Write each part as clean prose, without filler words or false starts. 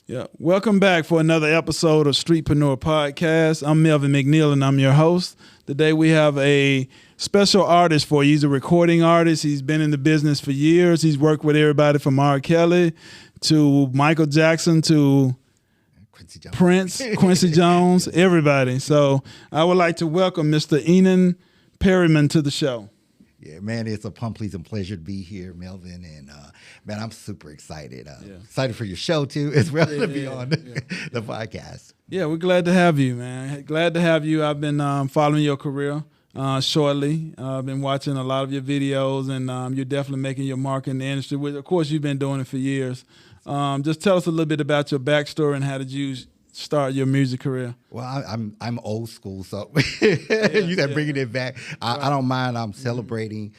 Yeah. Welcome back for another episode of Streetpreneur Podcast. I'm Melvin McNeil and I'm your host. Today we have a special artist for you. He's a recording artist. He's been in the business for years. He's worked with everybody from R. Kelly to Michael Jackson to Prince, Quincy Jones, everybody. So I would like to welcome Mr. Enin Perryman to the show. Yeah, man, it's a pleasing pleasure to be here, Melvin, and man, I'm super excited. Excited for your show too, as well to be on the podcast. Yeah, we're glad to have you, man. Glad to have you. I've been following your career shortly. I've been watching a lot of your videos, and you're definitely making your mark in the industry. Which, of course, you've been doing it for years. Just tell us a little bit about your backstory and how did you start your music career? Well, I'm old school, so you got bringing it back. I don't mind. I'm celebrating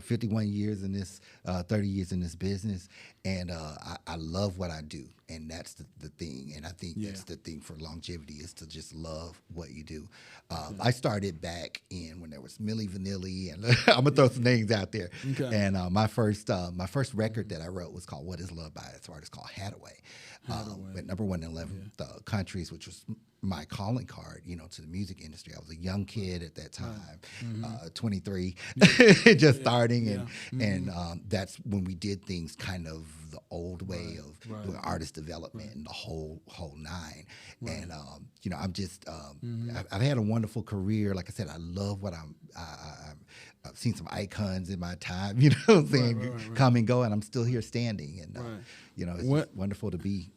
51 years in this, 30 years in this business, and I love what I do, and that's the thing. And I think that's the thing for longevity is to just love what you do. I started back in when there was Milli Vanilli, and I'm gonna throw some names out there. Okay. And my first record that I wrote was called "What Is Love" by an artist called Hathaway. Went number one in 11 countries, which was my calling card, to the music industry. I was a young kid at that time, 23, just starting, and that's when we did things kind of the old way of doing artist development and the whole nine. And I'm just I've had a wonderful career. Like I said, I love what I've seen some icons in my time, come and go, and I'm still here standing. And it's just wonderful to be,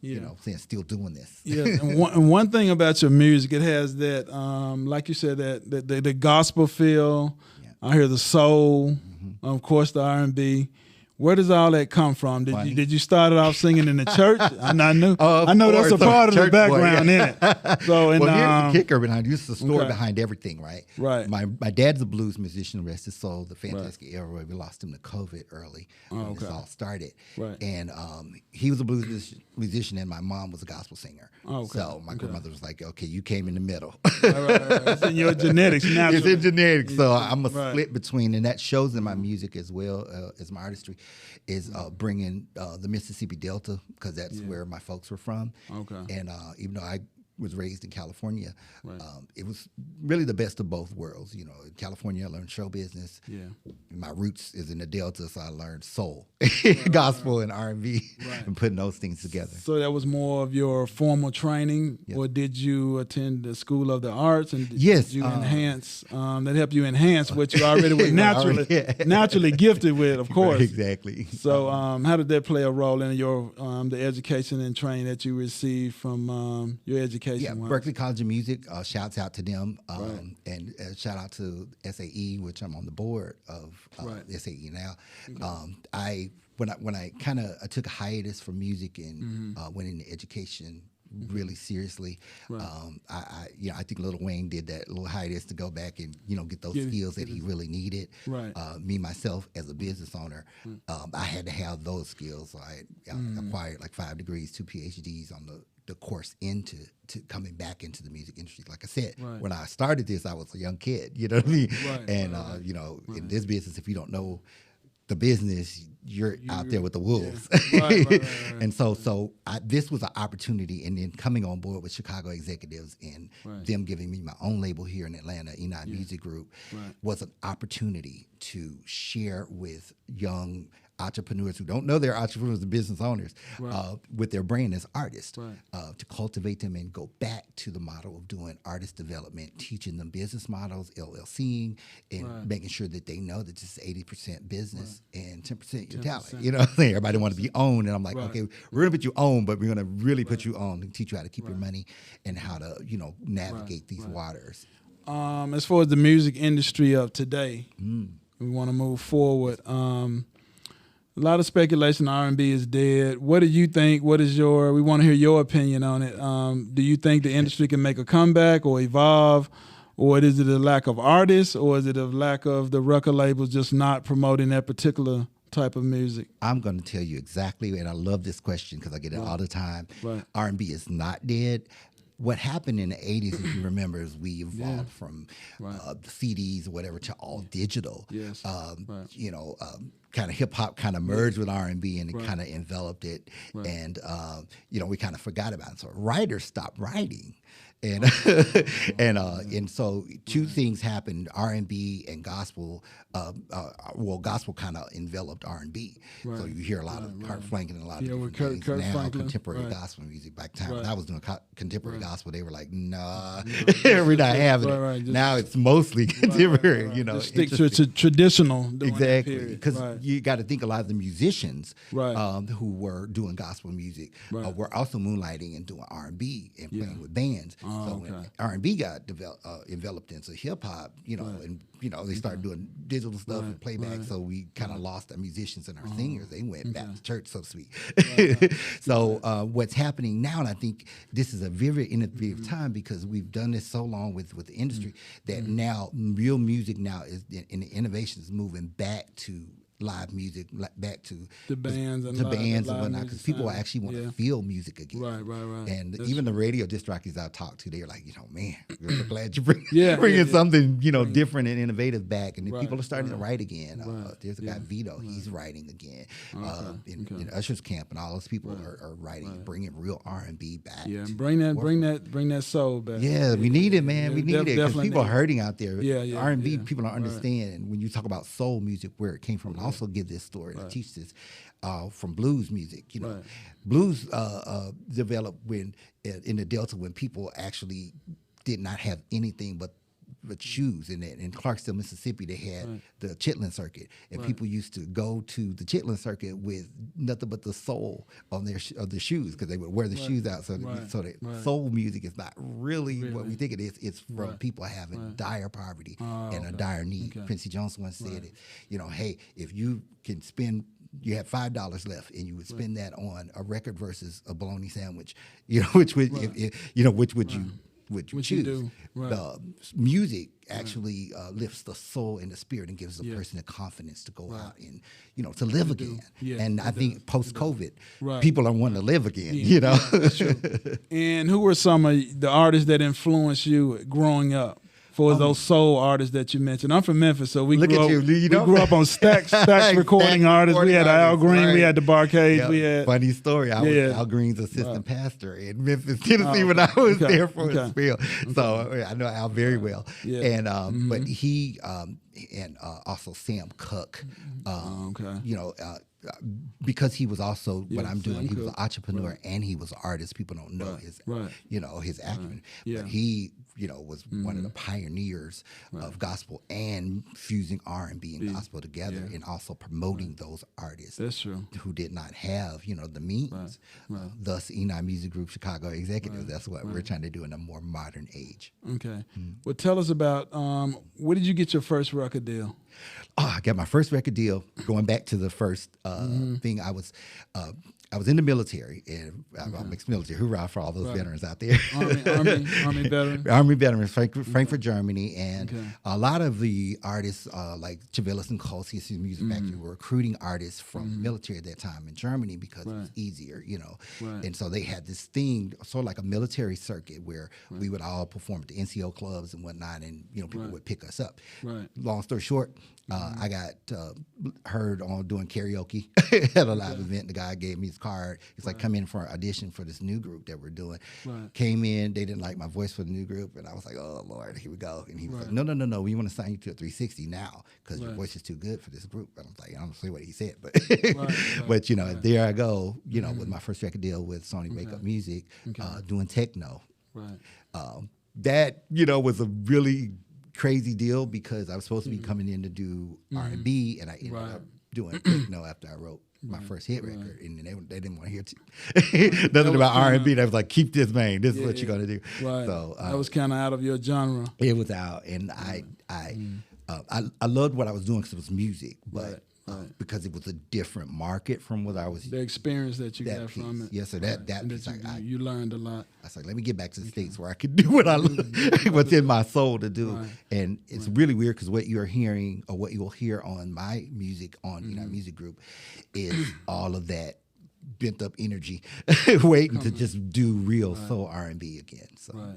still doing this. Yeah, and one thing about your music, it has that, like you said, that the gospel feel. Yeah. I hear the soul, of course, the R&B. Where does all that come from? Did you start it off singing in the church? I know that's a part of the background in it. So, here's the kicker behind it. This is the story behind everything, right? Right. My dad's a blues musician, rest his soul. The fantastic era where we lost him to COVID early when this all started. Right. And he was a blues musician, and my mom was a gospel singer. So my grandmother was like, "Okay, you came in the middle." Right. It's in your genetics, naturally. It's in genetics. So I'm a split between, and that shows in my music as well as my artistry. Is bringing the Mississippi Delta, because that's where my folks were from. Okay. And even though I was raised in California, it was really the best of both worlds. In California, I learned show business. Yeah. My roots is in the Delta, so I learned soul, gospel, and R&B, and putting those things together. So that was more of your formal training, or did you attend the School of the Arts? And did you enhance, that helped you enhance what you already were naturally gifted with, of course. Right, exactly. So how did that play a role in your the education and training that you received from your education? Yeah, Berklee College of Music, shouts out to them, and shout out to SAE, which I'm on the board of SAE now. Okay. When I kind of took a hiatus from music and went into education really seriously. Right. I think Lil Wayne did that little hiatus to go back and get those skills that he really needed. Right. Me myself as a business owner, I had to have those skills. So I acquired like 5 degrees, 2 PhDs on the course into coming back into the music industry. Like I said, when I started this, I was a young kid. You know what I mean? Right. And in this business, if you don't know the business, you're out there with the wolves. Yeah. Right. And so this was an opportunity, and then coming on board with Chicago executives and them giving me my own label here in Atlanta, Enin Music Group, was an opportunity to share with young entrepreneurs who don't know they're entrepreneurs and business owners with their brand as artists, to cultivate them and go back to the model of doing artist development, teaching them business models, LLCing, and making sure that they know that this is 80% business and 10% your talent. You know what I'm saying? Everybody wants to be owned, and I'm like, okay, we're going to put you on, but we're going to really put you on and teach you how to keep your money and how to, navigate these waters. As far as the music industry of today, we want to move forward. A lot of speculation R&B is dead. What do you think? We want to hear your opinion on it. Do you think the industry can make a comeback or evolve? Or is it a lack of artists? Or is it a lack of the record labels just not promoting that particular type of music? I'm going to tell you exactly, and I love this question because I get it all the time. R&B is not dead. What happened in the 80s, if you remember, is we evolved from the CDs or whatever to all digital. Yes. kind of hip hop kind of merged with R&B, and it kind of enveloped it, and we kind of forgot about it. So writers stopped writing. And and so two things happened: R&B and gospel. Gospel kind of enveloped R&B. So you hear a lot of Kurt Franklin and a lot of different things. Kurt now Franklin, contemporary gospel music. Back then when I was doing contemporary gospel, they were like, "Nah, we're not having it." Now it's mostly contemporary. Just stick to traditional. Exactly, because you got to think a lot of the musicians who were doing gospel music were also moonlighting and doing R&B and playing with bands. So when R&B got enveloped into hip hop, and they started doing digital stuff and playback. So we kind of lost our musicians and our singers. They went back to church, so to speak. So what's happening now, and I think this is a very innovative time because we've done this so long with the industry that now real music now is in the innovation is moving back to live music, back to the bands and whatnot, because people actually want to feel music again. Right. And even the radio disc jockeys I talk to, they're like, man, we're so glad you bringing something different and innovative back. And people are starting to write again. There's a guy Vito, he's writing again. In Usher's camp, and all those people are writing, bringing real R&B back. Yeah, and bring that soul back. Yeah, we need it, man. We need it because people are hurting out there. R&B people don't understand, and when you talk about soul music, where it came from. Also give this story and teach this from blues music. Blues developed when in the Delta when people actually did not have anything but shoes. And in Clarksville, Mississippi, they had the chitlin circuit, and people used to go to the chitlin circuit with nothing but the sole on their the shoes because they would wear the shoes out. So that soul music is not really what we think it is. It's from people having dire poverty and a dire need. Quincy Jones once said it. Hey, if you can spend. You have $5 left, and you would spend that on a record versus a bologna sandwich. Which would which would you choose? You do. The music actually lifts the soul and the spirit and gives the person the confidence to go out and to live again. And I think post COVID, people are wanting to live again. That's true. And who were some of the artists that influenced you growing up? For those soul artists that you mentioned. I'm from Memphis, so we grew up on Stax recording artists. We had Al Green, we had the Barcades. We had funny story. I was Al Green's assistant pastor in Memphis, Tennessee when I was there for a spell. So I know Al very well. And but he and also Sam Cooke. Because he was also what I'm doing. He was an entrepreneur and he was an artist. People don't know his his acumen. But he was one of the pioneers of gospel and fusing R&B and gospel together, and also promoting those artists. That's true. Who did not have the means. Thus, Enin Music Group Chicago Executives. That's what we're trying to do in a more modern age. Okay. Well, tell us about where did you get your first record deal? I got my first record deal. Going back to the first thing, I was in the military, and I'm ex-military. Hoorah for all those veterans out there. Army veterans. Army veterans, Frankfurt, Germany. And a lot of the artists like Chavelis and Kolsky, Music Factory, were recruiting artists from military at that time in Germany because it was easier, And so they had this thing, sort of like a military circuit where we would all perform at the NCO clubs and whatnot, and people would pick us up. Long story short, I got heard on doing karaoke at a live event. The guy gave me his card. He's like, come in for an audition for this new group that we're doing. Came in, they didn't like my voice for the new group, and I was like, oh Lord, here we go. And he was like, no, we want to sign you to a 360 now because your voice is too good for this group. And I was like, I don't see what he said, but but there I go, with my first record deal with Sony Makeup Music, doing techno. That was a really crazy deal because I was supposed to be coming in to do R&B, and I ended up doing techno after I wrote my first hit record, and they didn't want to hear nothing about R&B. They was like, keep this, man. This is what you're gonna do. So that was kind of out of your genre. It was out, and I loved what I was doing because it was music, but. Because it was a different market from what I was. The experience that you got piece. from it. Yes, so that piece, you learned a lot. I was like, let me get back to the States where I could do what what's in my soul to do. And it's really weird because what you're hearing or what you'll hear on my music on Music Group is all of that bent up energy waiting to just do real soul R&B again. So,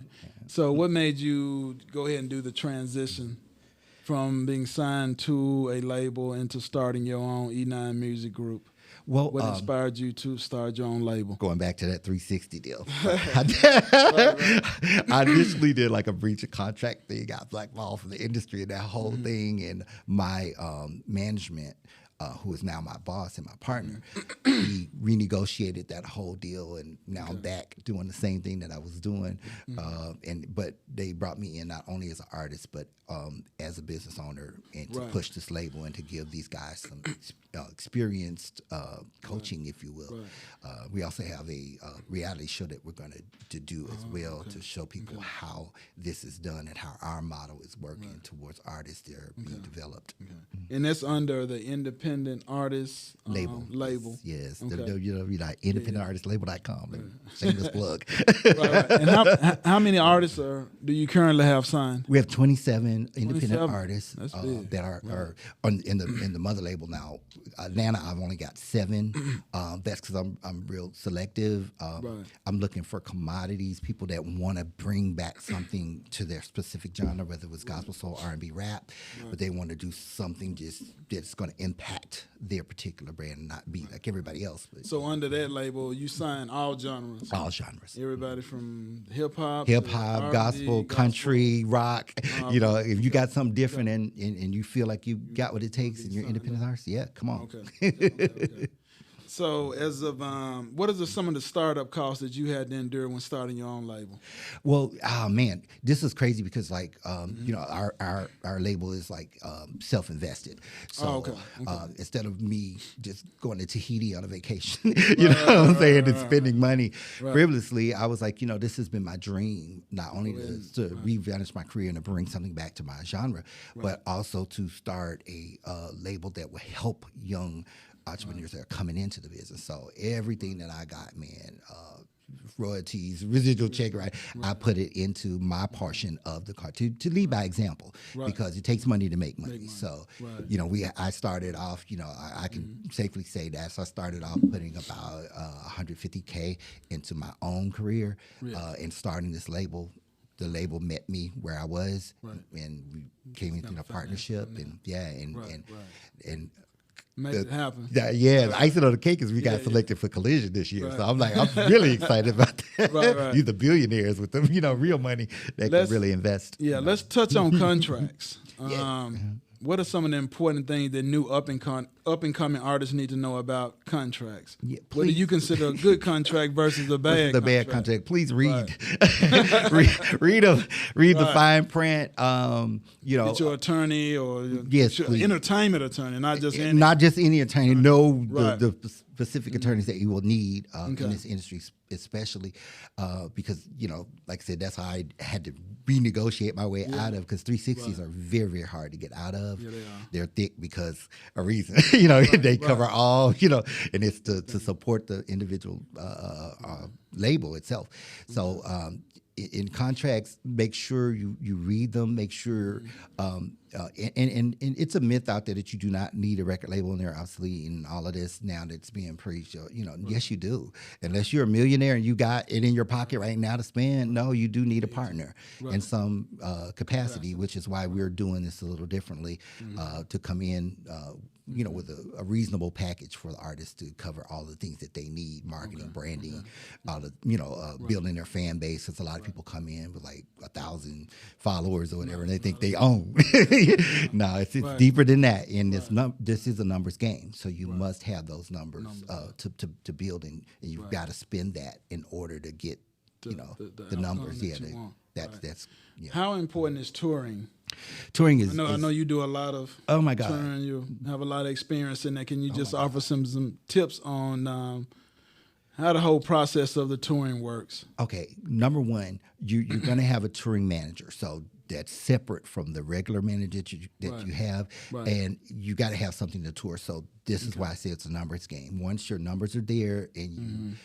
So what made you go ahead and do the transition from being signed to a label into starting your own E9 Music Group? Well, what inspired you to start your own label? Going back to that 360 deal. I initially did like a breach of contract thing. I blackballed from the industry and that whole thing. And my management, who is now my boss and my partner, we renegotiated that whole deal. And now I'm back doing the same thing that I was doing. But they brought me in not only as an artist, but as a business owner, and to push this label and to give these guys some experienced coaching, if you will. We also have a reality show that we're going to do as well, to show people how this is done and how our model is working towards artists that are being developed. And that's under the Independent Artist label. Yes. Independentartistlabel.com. Shameless plug. And how many artists do you currently have signed? We have 27 independent artists that are in the mother label now. Atlanta, I've only got 7. That's because I'm real selective. I'm looking for commodities, people that want to bring back something to their specific genre, whether it was gospel, soul, R&B, rap, but they want to do something just that's going to impact their particular brand and not be like everybody else. But, so under that label, you sign all genres? All genres. Everybody from hip-hop, gospel, country, rock. If you got something different and you feel like you got what it takes and you're independent artist, come on. Okay. So as of what are some of the startup costs that you had to endure when starting your own label? Well, man, this is crazy because our label is like self-invested. So instead of me just going to Tahiti on a vacation, what I'm saying, and spending money frivolously, I was like, this has been my dream, not only to revanish my career and to bring something back to my genre, but also to start a label that will help young entrepreneurs that are coming into the business. So everything that I got, man, royalties, residual check, I put it into my portion of the car to lead by example, because it takes money to make money. So, I started off, I can safely say that. So I started off putting about $150K into my own career and starting this label. The label met me where I was, and we came into a partnership, and make it happen. The icing on the cake is we got selected for Collision this year. So I'm really excited about that. These are billionaires with them, real money that can really invest. Let's touch on contracts. What are some of the important things that new up and coming artists need to know about contracts? What do you consider a good contract versus a bad contract? Bad contract. Please read. read the fine print. Get your attorney or entertainment attorney, not just any. Not just any attorney. Know the specific attorneys that you will need in this industry, especially because, like I said, that's how I had to renegotiate my way out of, because 360s are very, very hard to get out of. They are. They're thick because a reason, they cover all, and it's to support the individual label itself. So in contracts, make sure you read them, make sure, and it's a myth out there that you do not need a record label, and they're obsolete and all of this now that's being preached. Yes, you do. Unless you're a millionaire and you got it in your pocket right now to spend, no, you do need a partner in some capacity, which is why we're doing this a little differently, to come in with a reasonable package for the artists to cover all the things that they need: marketing, branding, all the building their fan base. Because a lot of people come in with like 1,000 followers or whatever, and they think they own. No, it's deeper than that. And this is a numbers game, so you must have those numbers to build, and you've got to spend that in order to get the numbers. That's How important is touring? Touring is. I know you do a lot of. Oh my God! Touring. You have a lot of experience in that. Can you just offer some tips on how the whole process of the touring works? Okay, number one, you're going to have a touring manager, so that's separate from the regular manager that you have, and you got to have something to tour. So this is why I say it's a numbers game. Once your numbers are there, and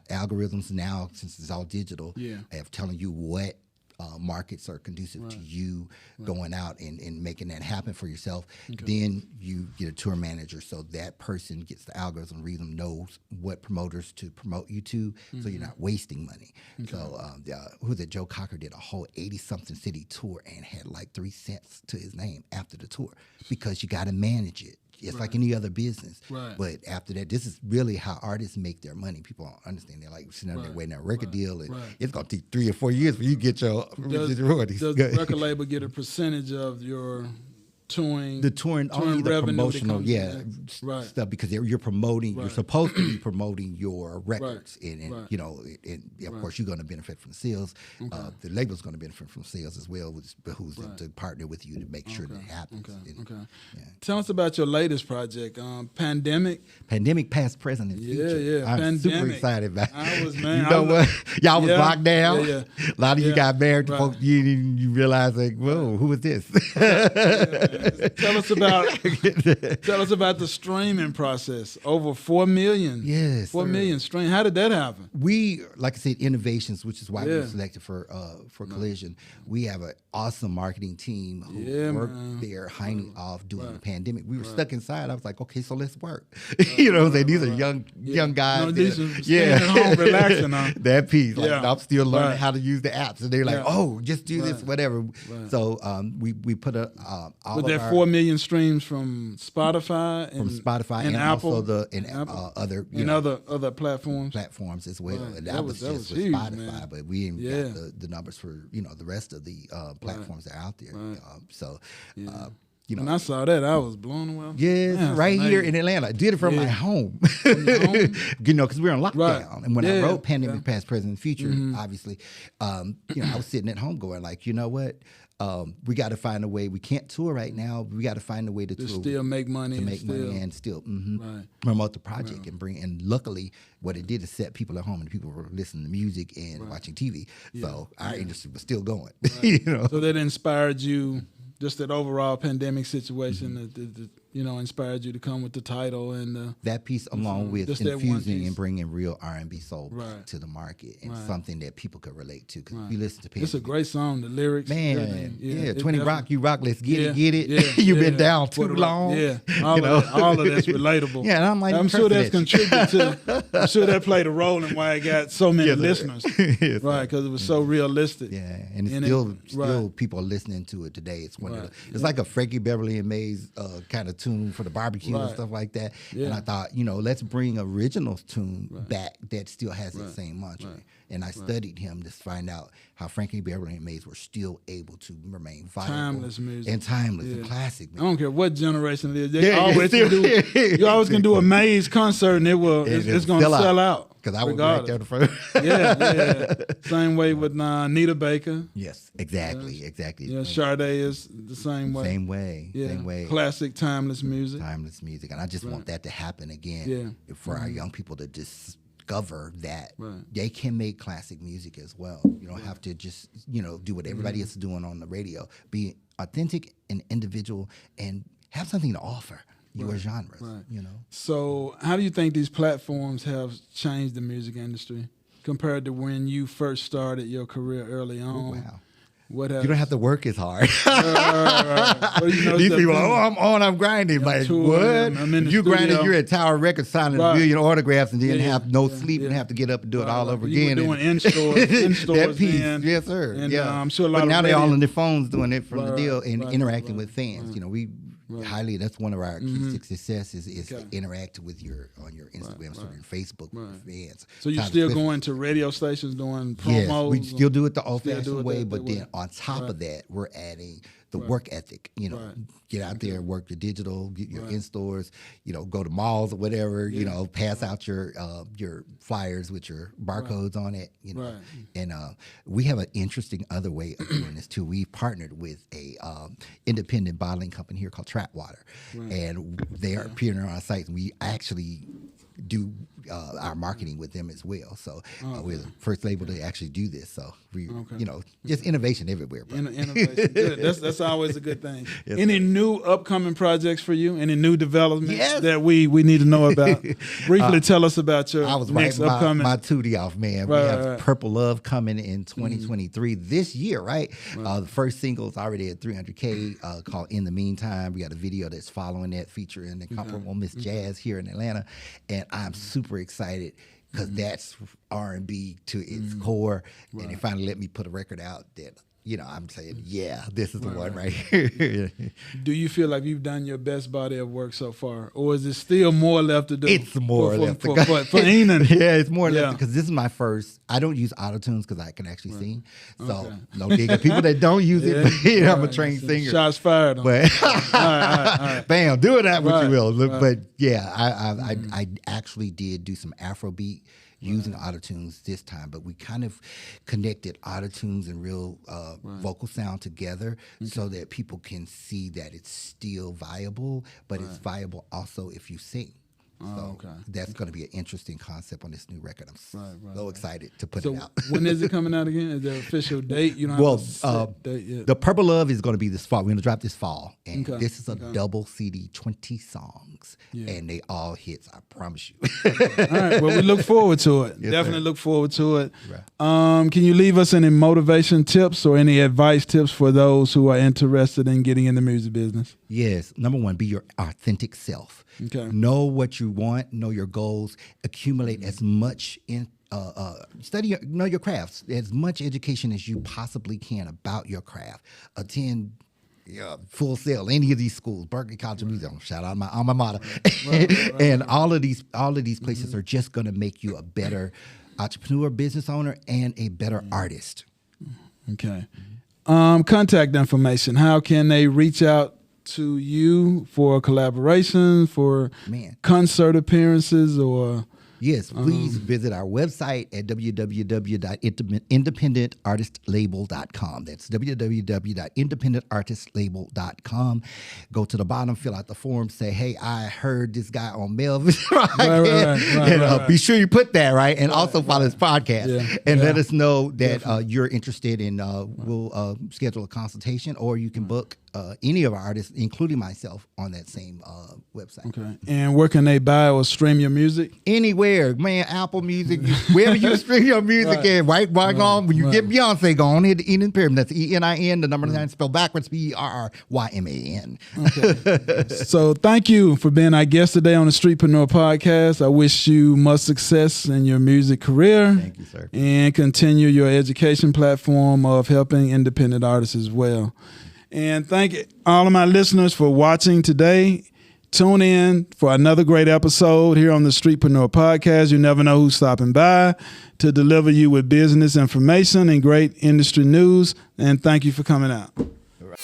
algorithms now, since it's all digital, have telling you what markets are conducive to you going out and making that happen for yourself. Then you get a tour manager, so that person gets the algorithm, reason knows what promoters to promote you to, so you're not wasting money. So who's it? Joe Cocker did a whole 80-something city tour and had like 3 cents to his name after the tour, because you got to manage it. It's like any other business. But after that, this is really how artists make their money. People don't understand. They're like sitting there waiting on a record deal, and it's going to take 3 or 4 years for you to get your royalties. Does the record label get a percentage of your touring? The touring only the promotional, stuff, because you're promoting. You're supposed to be promoting your records, and you know, of course, you're going to benefit from the sales. The label's going to benefit from sales as well, which behooves them to partner with you to make sure that it happens. Tell us about your latest project, Pandemic. Pandemic, Past, Present, and Future. I'm Pandemic. super excited about it. I was, man. You know what? Y'all was locked down. A lot of you got married. Folks, you realize, like, whoa, who is this? Tell us about the streaming process. Over 4 million. Yes, 4 million stream. How did that happen? We, like I said, innovations, which is why we were selected for Collision. We have an awesome marketing team who work there, hiding off during the pandemic. We were stuck inside. I was like, okay, so let's work. You know, these are young guys. No, these are staying at home, relaxing. That piece. Like, I'm still learning how to use the apps, and they're like, oh, just do this, whatever. So we put all with of that our 4 million streams from Spotify and Apple, also other other platforms as well. And that was just just with huge, Spotify, man. but we didn't get the numbers for the rest of the platforms that are out there. When I saw that, I was blown away. Yes, man, right here in Atlanta. I did it from my home. Because we were on lockdown. And when I wrote Pandemic, Past, Present, and Future, obviously, I was sitting at home going like, you know what? We got to find a way. We can't tour right now. We got to find a way to tour, still make money, and still promote the project and bring. And luckily, what it did is set people at home, and people were listening to music and watching TV. So our industry was still going. So that inspired you. Just that overall pandemic situation that inspired you to come with the title and that piece, along with infusing and bringing real R&B soul back to the market, and something that people could relate to. Because if you listen to Pandemic, it's a great song. The lyrics, man, 20 Rock, you rock, let's get it. You've been down too long. All of that's relatable. And I'm like, I'm sure that's contributed to. I'm sure that played a role in why it got so many listeners. Right, because it was so realistic. Yeah, and it's still people are listening to it today. It's one of the, it's like a Frankie Beverly and Mays kind of tune for the barbecue and stuff like that. And I thought, let's bring original tune back that still has that same mantra. And I studied him to find out how Frankie Beverly and Mays were still able to remain viable. Timeless music. And timeless and classic. Man. I don't care what generation it is. They always you always can do a Mays concert and it's going to sell out. Because I was back there the first. Same way with Anita Baker. Yes, exactly. Yeah, Sade is the same way. Same way. Classic, timeless music. And I just want that to happen again for our young people to discover that they can make classic music as well. You don't have to just, do what everybody else is doing on the radio. Be authentic and individual and have something to offer. Your genres, So how do you think these platforms have changed the music industry compared to when you first started your career early on? Wow. You don't have to work as hard. Well, these people, I'm grinding. Like, what? You grinding, you're at Tower Records signing a million autographs and then have no sleep and have to get up and do it all over again. You were doing in-stores that piece, then. yes, sir. And, I'm sure a lot but of now they're all on their phones doing it from the deal and interacting with fans. We that's one of our key successes is to interact with on your Instagram, your Facebook fans. So you're still going to radio stations doing promos? Yes, we still do it the old-fashioned way, but then on top of that, we're adding the work ethic. Get out there, work your digital, get your in-stores, go to malls or whatever, pass out your flyers with your barcodes on it, And we have an interesting other way of doing this too. We've partnered with a independent bottling company here called Trap Water, and they are appearing on our site. And we actually do our marketing with them as well. So we're the first label to actually do this. So we, just innovation everywhere. Innovation, good. That's always a good thing. Yes, Any sir. new upcoming projects for you? Any new developments Yes. that we need to know about? Briefly tell us about your I was next writing upcoming. my tootie off, man. Right, we have right. Purple Love coming in 2023 this year, right? The first single is already at 300K called In the Meantime. We got a video that's following that featuring the incomparable Miss Jazz here in Atlanta. And I'm super excited because that's R&B to its core. And they finally let me put a record out that, I'm saying, yeah, this is the one right here. Do you feel like you've done your best body of work so far, or is it still more left to do? It's more left to for go. for Enin. Yeah, it's more left because this is my first. I don't use autotunes because I can actually sing. So no dig at people that don't use it. I'm a trained singer. Shots fired. But all right. bam, do it that what you will. Right. But yeah, I actually did do some Afrobeat using autotunes this time, but we kind of connected autotunes and real vocal sound together so that people can see that it's still viable, but it's viable also if you sing. So that's going to be an interesting concept on this new record. I'm so excited to put it out. When is it coming out again? Is there an official date? You don't have a set date yet. The Purple Love is going to be this fall. We're going to drop this fall. And this is a double CD, 20 songs. And they all hits, I promise you. All right. Well, we look forward to it. Yes, Definitely sir. look forward to it. Right. Can you leave us any motivation tips or any advice tips for those who are interested in getting in the music business? Yes. Number one, be your authentic self. Okay. Know what you want, know your goals, accumulate as much know your crafts, as much education as you possibly can about your craft. Attend Full Sail, any of these schools, Berkeley College of Music, shout out my alma mater. And all of these places are just going to make you a better entrepreneur, business owner, and a better artist. Okay. Contact information. How can they reach out to you for collaboration, for concert appearances, or? Yes, please visit our website at www.independentartistlabel.com. That's www.independentartistlabel.com. Go to the bottom, fill out the form, say, hey, I heard this guy on Melvin. Right. Be sure you put that, right? And also follow his podcast. And let us know that you're interested in, we'll schedule a consultation, or you can book any of our artists, including myself, on that same website. Okay. And where can they buy or stream your music? Anywhere, man. Apple Music, wherever you stream your music in. Right on. When you get Beyonce, go on, hit Enin Perryman. That's ENIN, the number 9 spelled backwards, PERRYMAN. Okay. So thank you for being our guest today on the Streetpreneur Podcast. I wish you much success in your music career. Thank you, sir. And continue your education platform of helping independent artists as well. And thank all of my listeners for watching today. Tune in for another great episode here on the Streetpreneur Podcast. You never know who's stopping by to deliver you with business information and great industry news. And thank you for coming out. All right.